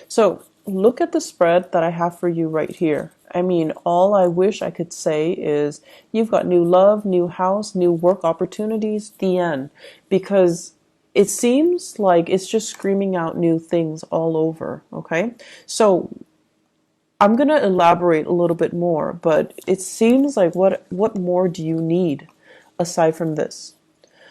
So look at the spread that I have for you right here. I mean, all I wish I could say is you've got new love, new house, new work opportunities, the end. Because it seems like it's just screaming out new things all over. Okay. So I'm going to elaborate a little bit more, but it seems like what more do you need aside from this?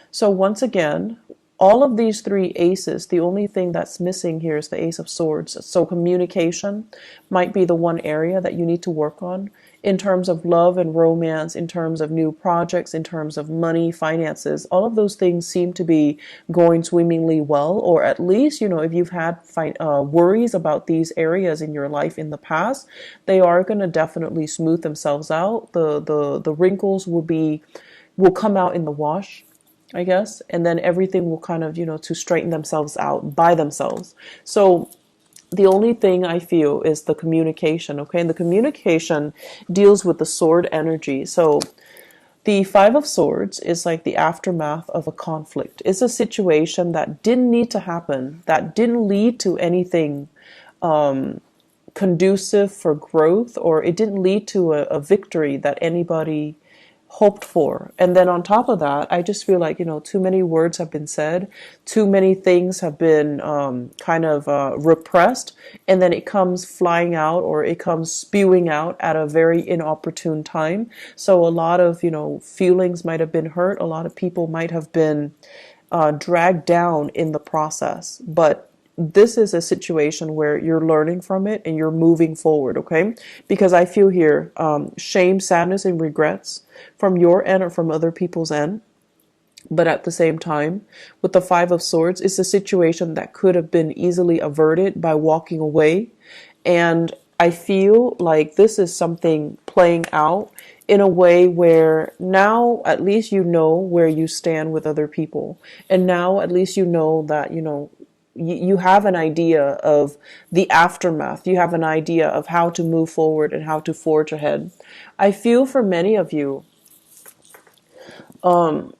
So once again, all of these three aces, the only thing that's missing here is the Ace of Swords. So communication might be the one area that you need to work on in terms of love and romance, in terms of new projects, in terms of money, finances. All of those things seem to be going swimmingly well, or at least, if you've had worries about these areas in your life in the past, they are going to definitely smooth themselves out. The wrinkles will come out in the wash, I guess, and then everything will kind of, to straighten themselves out by themselves. So the only thing I feel is the communication, okay? And the communication deals with the sword energy. So the Five of Swords is like the aftermath of a conflict. It's a situation that didn't need to happen, that didn't lead to anything conducive for growth, or it didn't lead to a victory that anybody hoped for. And then on top of that, I just feel like, too many words have been said, too many things have been kind of repressed, and then it comes flying out, or it comes spewing out at a very inopportune time. So a lot of, feelings might have been hurt. A lot of people might have been dragged down in the process. But this is a situation where you're learning from it and you're moving forward, okay? Because I feel here shame, sadness, and regrets from your end or from other people's end. But at the same time, with the Five of Swords, it's a situation that could have been easily averted by walking away. And I feel like this is something playing out in a way where now at least you know where you stand with other people. And now at least you know that, you have an idea of the aftermath. You have an idea of how to move forward and how to forge ahead. I feel for many of you,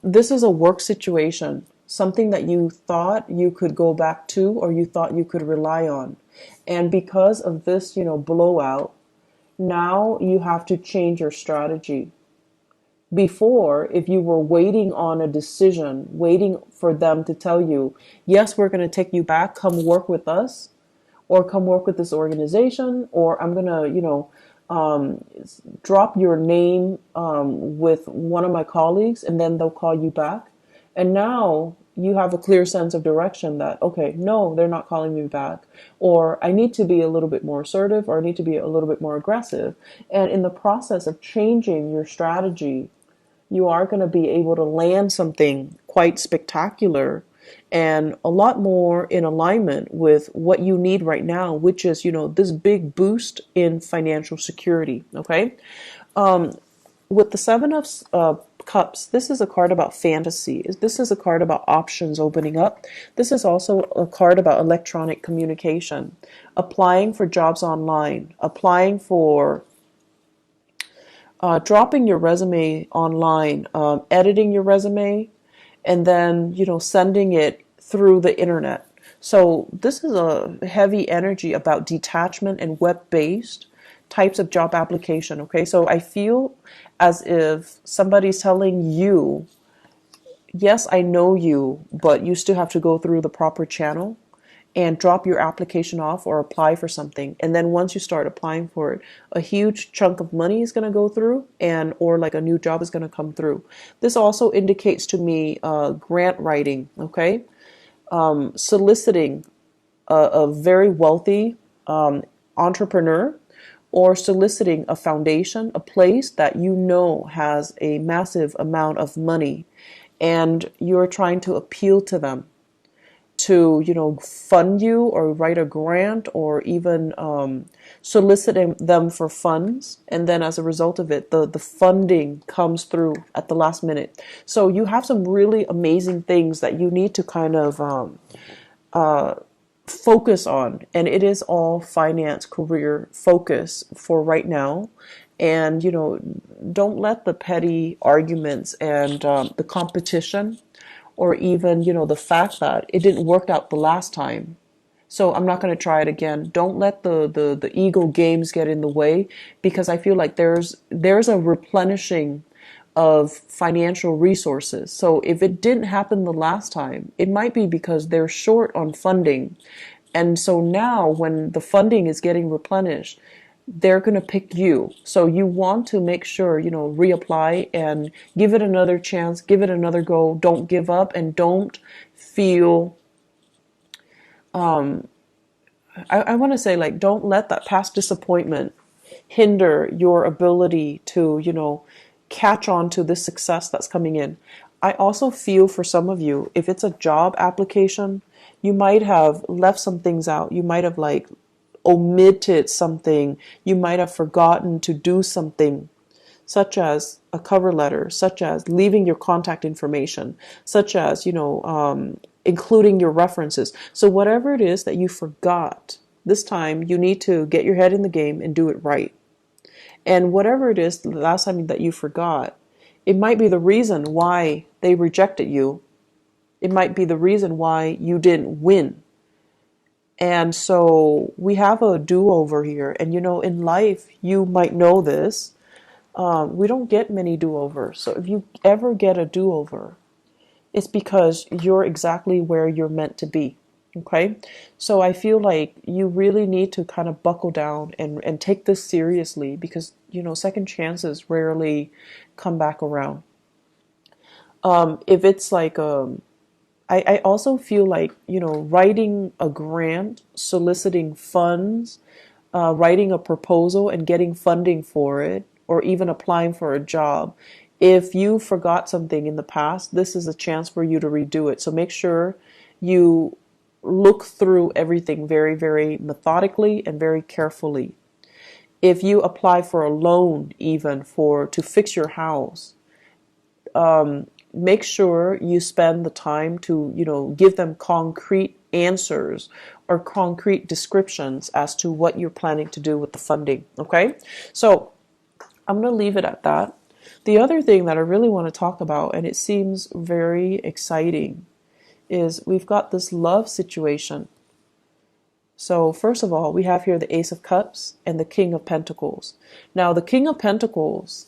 this is a work situation, something that you thought you could go back to or you thought you could rely on. And because of this, blowout, now you have to change your strategy. Before, if you were waiting on a decision, waiting for them to tell you, yes, we're going to take you back, come work with us, or come work with this organization, or I'm going to, drop your name with one of my colleagues, and then they'll call you back. And now you have a clear sense of direction that, okay, no, they're not calling me back, or I need to be a little bit more assertive, or I need to be a little bit more aggressive. And in the process of changing your strategy, you are going to be able to land something quite spectacular and a lot more in alignment with what you need right now, which is, this big boost in financial security. Okay. With the Seven of Cups, this is a card about fantasy. This is a card about options opening up. This is also a card about electronic communication, applying for jobs online, applying for dropping your resume online, editing your resume, and then, sending it through the internet. So this is a heavy energy about detachment and web-based types of job application. Okay, so I feel as if somebody's telling you, yes, I know you, but you still have to go through the proper channel and drop your application off or apply for something. And then once you start applying for it, a huge chunk of money is going to go through, and or like a new job is going to come through. This also indicates to me grant writing, okay? Soliciting a very wealthy entrepreneur, or soliciting a foundation, a place that has a massive amount of money, and you're trying to appeal to them to, fund you or write a grant, or even soliciting them for funds. And then as a result of it, the funding comes through at the last minute. So you have some really amazing things that you need to kind of focus on. And it is all finance, career focus for right now. And, don't let the petty arguments and the competition, or even, the fact that it didn't work out the last time, So I'm not going to try it again. Don't let the ego games get in the way, because I feel like there's a replenishing of financial resources. So if it didn't happen the last time, it might be because they're short on funding. And so now when the funding is getting replenished, they're going to pick you. So you want to make sure, reapply and give it another chance, give it another go. Don't give up, and don't feel, I want to say, like, don't let that past disappointment hinder your ability to, catch on to this success that's coming in. I also feel for some of you, if it's a job application, you might have left some things out. You might have like omitted something. You might have forgotten to do something, such as a cover letter, such as leaving your contact information, such as, including your references. So whatever it is that you forgot, this time you need to get your head in the game and do it right. And whatever it is, the last time that you forgot, it might be the reason why they rejected you. It might be the reason why you didn't win. And so we have a do-over here. And in life, you might know this. We don't get many do-overs. So if you ever get a do-over, it's because you're exactly where you're meant to be. Okay? So I feel like you really need to kind of buckle down and take this seriously, because, second chances rarely come back around. If it's like, I also feel like, writing a grant, soliciting funds, writing a proposal and getting funding for it, or even applying for a job. If you forgot something in the past, this is a chance for you to redo it. So make sure you look through everything very, very methodically and very carefully. If you apply for a loan, even to fix your house, make sure you spend the time to, give them concrete answers or concrete descriptions as to what you're planning to do with the funding. Okay? So I'm going to leave it at that. The other thing that I really want to talk about, and it seems very exciting, is we've got this love situation. So first of all, we have here the Ace of Cups and the King of Pentacles. Now, the King of Pentacles,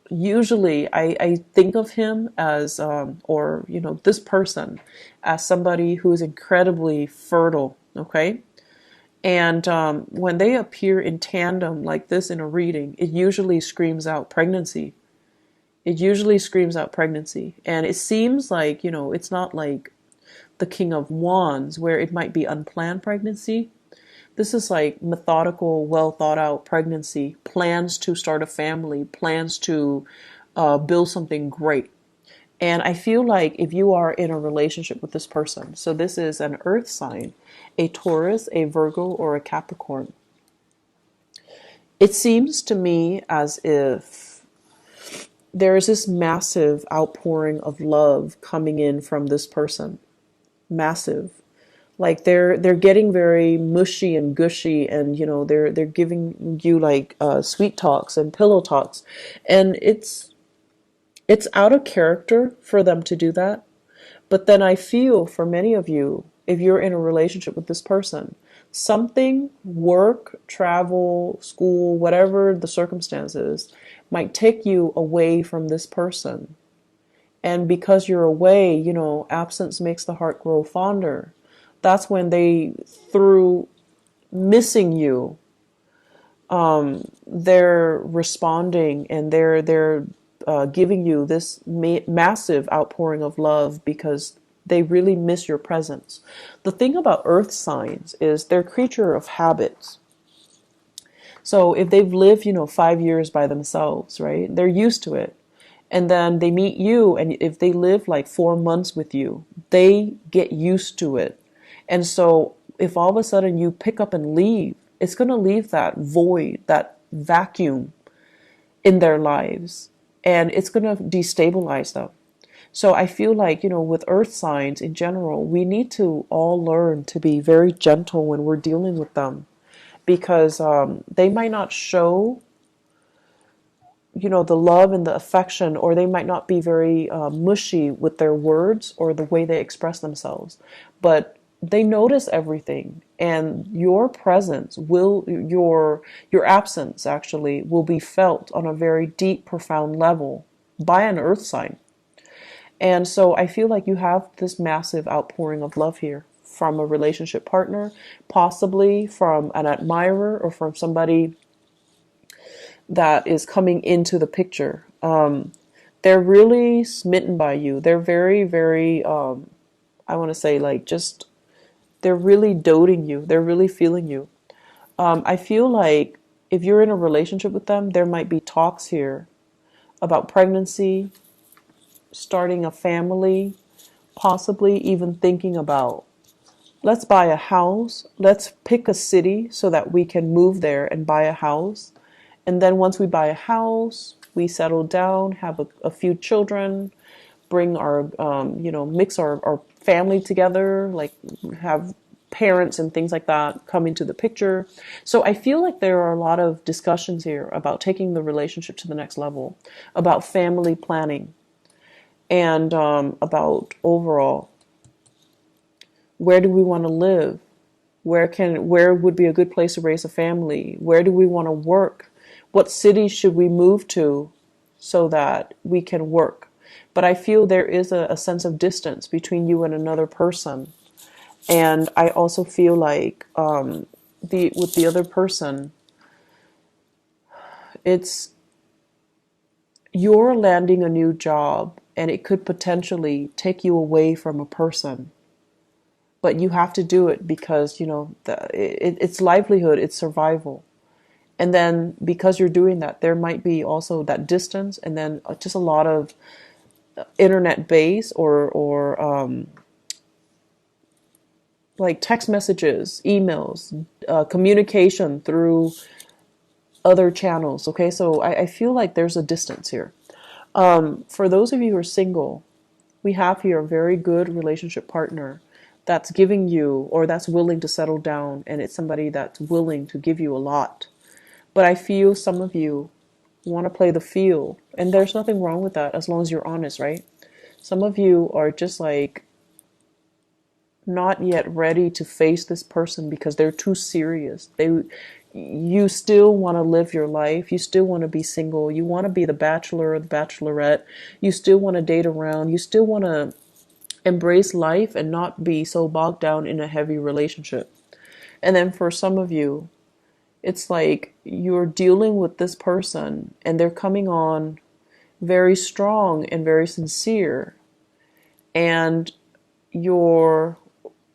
usually I think of him as, this person as somebody who is incredibly fertile, okay? And when they appear in tandem like this in a reading, it usually screams out pregnancy. It usually screams out pregnancy. And it seems like, it's not like the King of Wands where it might be unplanned pregnancy. This is like methodical, well thought out pregnancy, plans to start a family, plans to build something great. And I feel like if you are in a relationship with this person, so this is an earth sign, a Taurus, a Virgo, or a Capricorn, it seems to me as if there is this massive outpouring of love coming in from this person. Massive. Like they're getting very mushy and gushy, and they're giving you like sweet talks and pillow talks, and it's out of character for them to do that. But then I feel for many of you, if you're in a relationship with this person, something, work, travel, school, whatever the circumstances, might take you away from this person. And because you're away, absence makes the heart grow fonder. That's when they, through missing you, they're responding, and they're giving you this massive outpouring of love because they really miss your presence. The thing about earth signs is they're creature of habits. So if they've lived, 5 years by themselves, right, they're used to it. And then they meet you, and if they live like 4 months with you, they get used to it. And so if all of a sudden you pick up and leave, it's going to leave that void, that vacuum in their lives. And it's going to destabilize them. So I feel like, with earth signs in general, we need to all learn to be very gentle when we're dealing with them. Because they might not show the love and the affection, or they might not be very mushy with their words or the way they express themselves, but they notice everything, and your presence will, your absence actually will be felt on a very deep, profound level by an earth sign. And so I feel like you have this massive outpouring of love here from a relationship partner, possibly from an admirer or from somebody that is coming into the picture. They're really smitten by you. They're very, very, I want to say, like, just, they're really doting you. They're really feeling you. I feel like if you're in a relationship with them, there might be talks here about pregnancy, starting a family, possibly even thinking about, let's buy a house, let's pick a city so that we can move there and buy a house. And then once we buy a house, we settle down, have a few children, bring our, mix our family together, like have parents and things like that come into the picture. So I feel like there are a lot of discussions here about taking the relationship to the next level, about family planning, and about overall, where do we want to live? Where would be a good place to raise a family? Where do we want to work? What city should we move to so that we can work? But I feel there is a sense of distance between you and another person. And I also feel like with the other person, it's, you're landing a new job and it could potentially take you away from a person. But you have to do it because, it's livelihood, it's survival. And then because you're doing that, there might be also that distance, and then just a lot of internet base or like text messages, emails, communication through other channels. Okay, so I feel like there's a distance here. For those of you who are single, we have here a very good relationship partner that's giving you, or that's willing to settle down, and it's somebody that's willing to give you a lot. But I feel some of you want to play the field, and there's nothing wrong with that as long as you're honest, right? Some of you are just like not yet ready to face this person because they're too serious. You still want to live your life. You still want to be single. You want to be the bachelor or the bachelorette. You still want to date around. You still want to embrace life and not be so bogged down in a heavy relationship. And then for some of you, it's like you're dealing with this person and they're coming on very strong and very sincere, and you're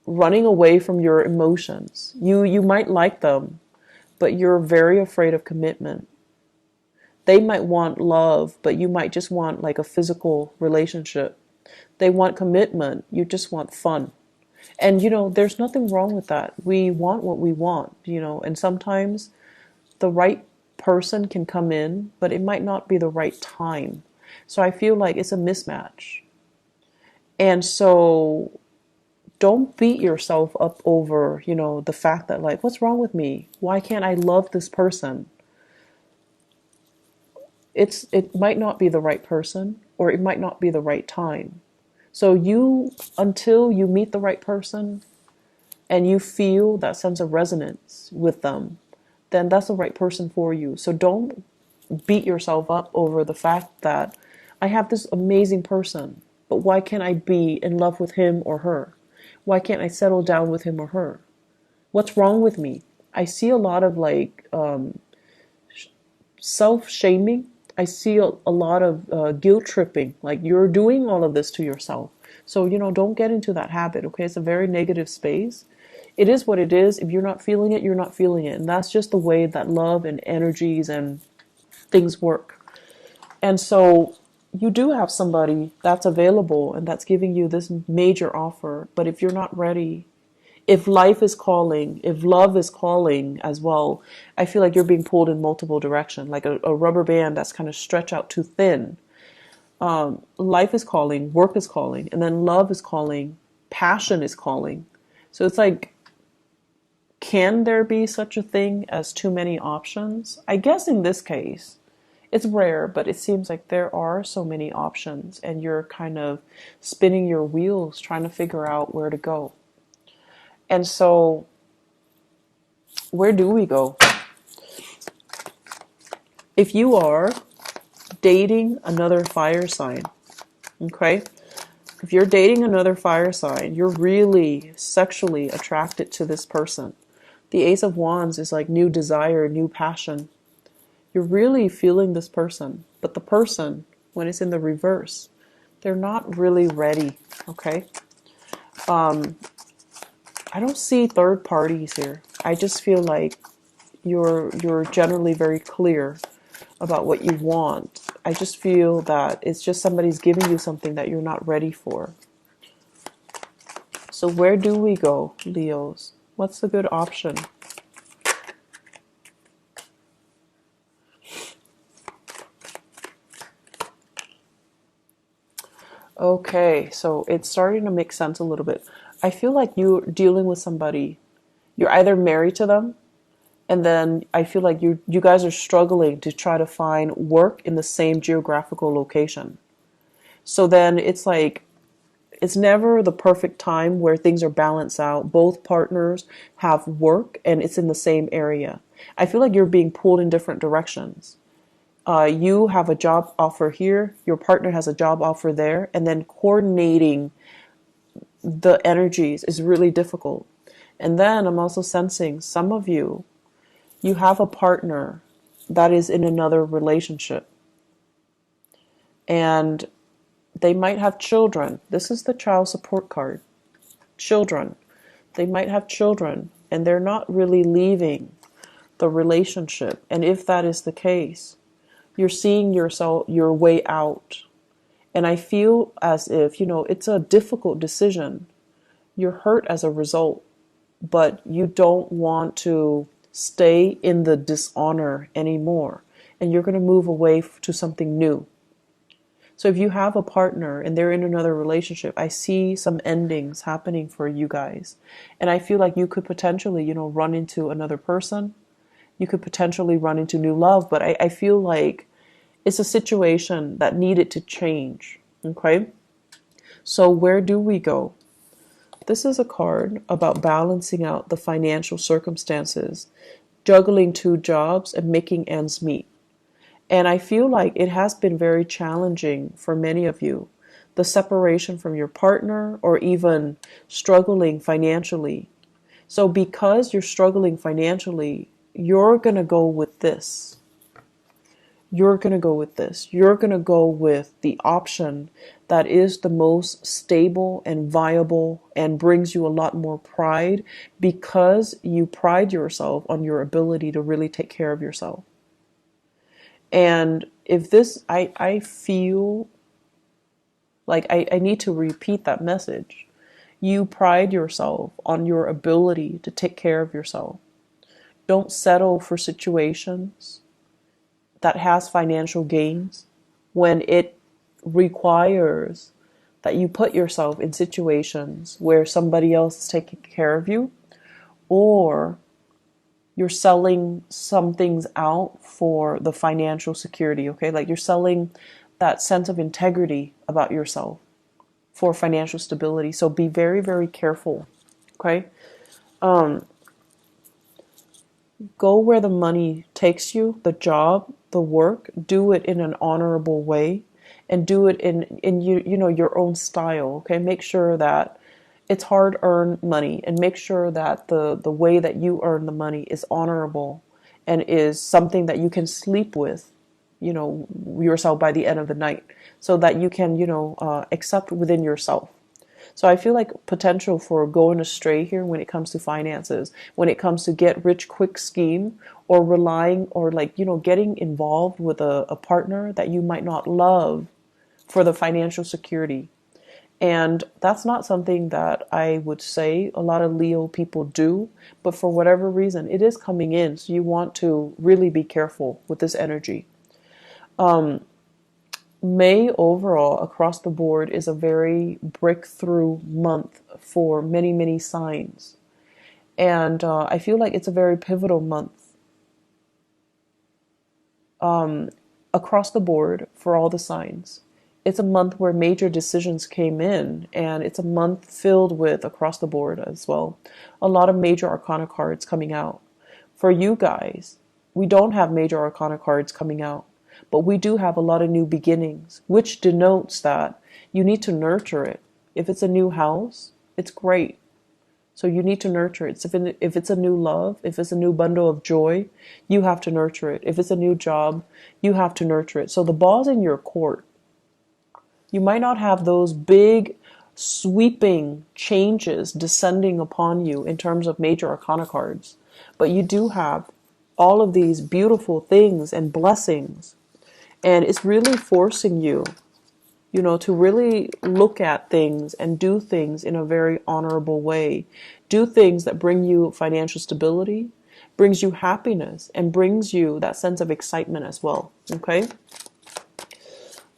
running away from your emotions. You might like them, but you're very afraid of commitment. They might want love, but you might just want like a physical relationship. They want commitment, you just want fun. And there's nothing wrong with that. We want what we want, and sometimes the right person can come in, but it might not be the right time. So I feel like it's a mismatch. And so don't beat yourself up over, the fact that, like, what's wrong with me? Why can't I love this person? It might not be the right person, or it might not be the right time. So until you meet the right person and you feel that sense of resonance with them, then that's the right person for you. So don't beat yourself up over the fact that I have this amazing person, but why can't I be in love with him or her? Why can't I settle down with him or her? What's wrong with me? I see a lot of like self-shaming. I see a lot of guilt tripping. Like, you're doing all of this to yourself. So, don't get into that habit, okay? It's a very negative space. It is what it is. If you're not feeling it, you're not feeling it. And that's just the way that love and energies and things work. And so you do have somebody that's available and that's giving you this major offer. But if you're not ready, if life is calling, if love is calling as well, I feel like you're being pulled in multiple directions, like a rubber band that's kind of stretched out too thin. Life is calling, work is calling, and then love is calling, passion is calling. So it's like, can there be such a thing as too many options? I guess in this case, it's rare, but it seems like there are so many options and you're kind of spinning your wheels trying to figure out where to go. And so, where do we go? If you are dating another fire sign, okay? If you're dating another fire sign, you're really sexually attracted to this person. The Ace of Wands is like new desire, new passion. You're really feeling this person, but the person, when it's in the reverse, they're not really ready, okay? I don't see third parties here. I just feel like you're generally very clear about what you want. I just feel that it's just somebody's giving you something that you're not ready for. So where do we go, Leos? What's the good option? Okay, so it's starting to make sense a little bit. I feel like you're dealing with somebody. You're either married to them, and then I feel like you guys are struggling to try to find work in the same geographical location. So then it's like it's never the perfect time where things are balanced out. Both partners have work and it's in the same area. I feel like you're being pulled in different directions. You have a job offer here, your partner has a job offer there, and then coordinating the energies is really difficult. And then I'm also sensing some of you have a partner that is in another relationship. And they might have children. This is the child support card. Children. They might have children and they're not really leaving the relationship. And if that is the case, you're seeing yourself your way out. And I feel as if, it's a difficult decision. You're hurt as a result, but you don't want to stay in the dishonor anymore. And you're going to move away to something new. So if you have a partner and they're in another relationship, I see some endings happening for you guys. And I feel like you could potentially, run into another person. You could potentially run into new love. But I feel like it's a situation that needed to change. Okay? So where do we go? This is a card about balancing out the financial circumstances, juggling two jobs, and making ends meet. And I feel like it has been very challenging for many of you. The separation from your partner or even struggling financially. So because you're struggling financially, you're going to go with this. You're going to go with this. You're going to go with the option that is the most stable and viable and brings you a lot more pride because you pride yourself on your ability to really take care of yourself. And if this, I feel like I need to repeat that message. You pride yourself on your ability to take care of yourself. Don't settle for situations that has financial gains when it requires that you put yourself in situations where somebody else is taking care of you, or you're selling some things out for the financial security, okay? Like you're selling that sense of integrity about yourself for financial stability. So be very, very careful, okay? Go where the money takes you, the job, the work. Do it in an honorable way and do it in your own style, okay? Make sure that it's hard-earned money and make sure that the way that you earn the money is honorable and is something that you can sleep with, yourself by the end of the night so that you can, accept within yourself. So I feel like potential for going astray here when it comes to finances, when it comes to get rich quick scheme or relying or getting involved with a partner that you might not love for the financial security. And that's not something that I would say a lot of Leo people do, but for whatever reason, it is coming in. So you want to really be careful with this energy. May overall across the board is a very breakthrough month for many, many signs. And I feel like it's a very pivotal month. across the board for all the signs. It's a month where major decisions came in, and it's a month filled with across the board as well. A lot of major arcana cards coming out. For you guys, we don't have major arcana cards coming out, but we do have a lot of new beginnings, which denotes that you need to nurture it. If it's a new house, it's great. So you need to nurture it. If it's a new love, if it's a new bundle of joy, you have to nurture it. If it's a new job, you have to nurture it. So the ball's in your court. You might not have those big sweeping changes descending upon you in terms of major arcana cards, but you do have all of these beautiful things and blessings. And it's really forcing you, to really look at things and do things in a very honorable way. Do things that bring you financial stability, brings you happiness, and brings you that sense of excitement as well. Okay?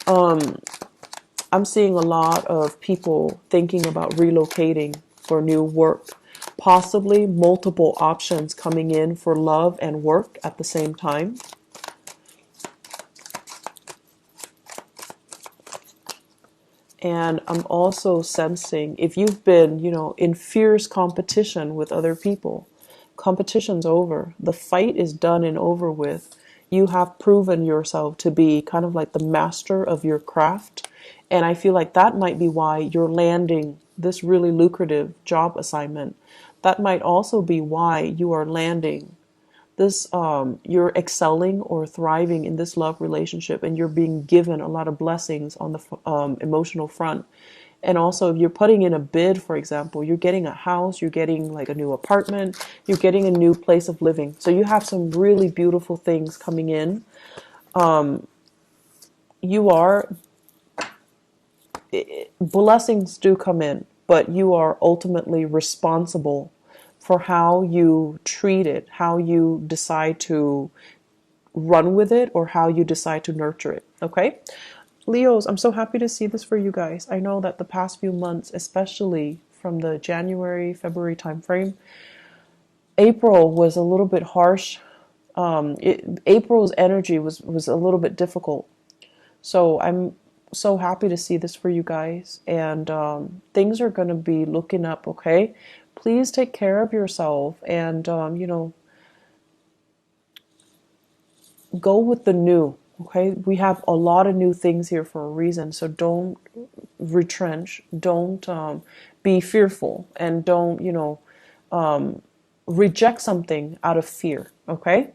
I'm seeing a lot of people thinking about relocating for new work, possibly multiple options coming in for love and work at the same time. And I'm also sensing if you've been, in fierce competition with other people, competition's over. The fight is done and over with. You have proven yourself to be kind of like the master of your craft. And I feel like that might be why you're landing this really lucrative job assignment. That might also be why you are landing this, you're excelling or thriving in this love relationship, and you're being given a lot of blessings on the emotional front. And also, if you're putting in a bid, for example, you're getting a house, you're getting like a new apartment, you're getting a new place of living. So you have some really beautiful things coming in. You are, blessings do come in, but you are ultimately responsible for how you treat it, how you decide to run with it, or how you decide to nurture it. Okay? Leos, I'm so happy to see this for you guys. I know that the past few months, especially from the January, February timeframe, April was a little bit harsh. April's energy was a little bit difficult. So I'm so happy to see this for you guys. And things are going to be looking up, okay? Please take care of yourself and, go with the new, okay? We have a lot of new things here for a reason. So don't retrench. Don't be fearful. And don't, reject something out of fear, okay?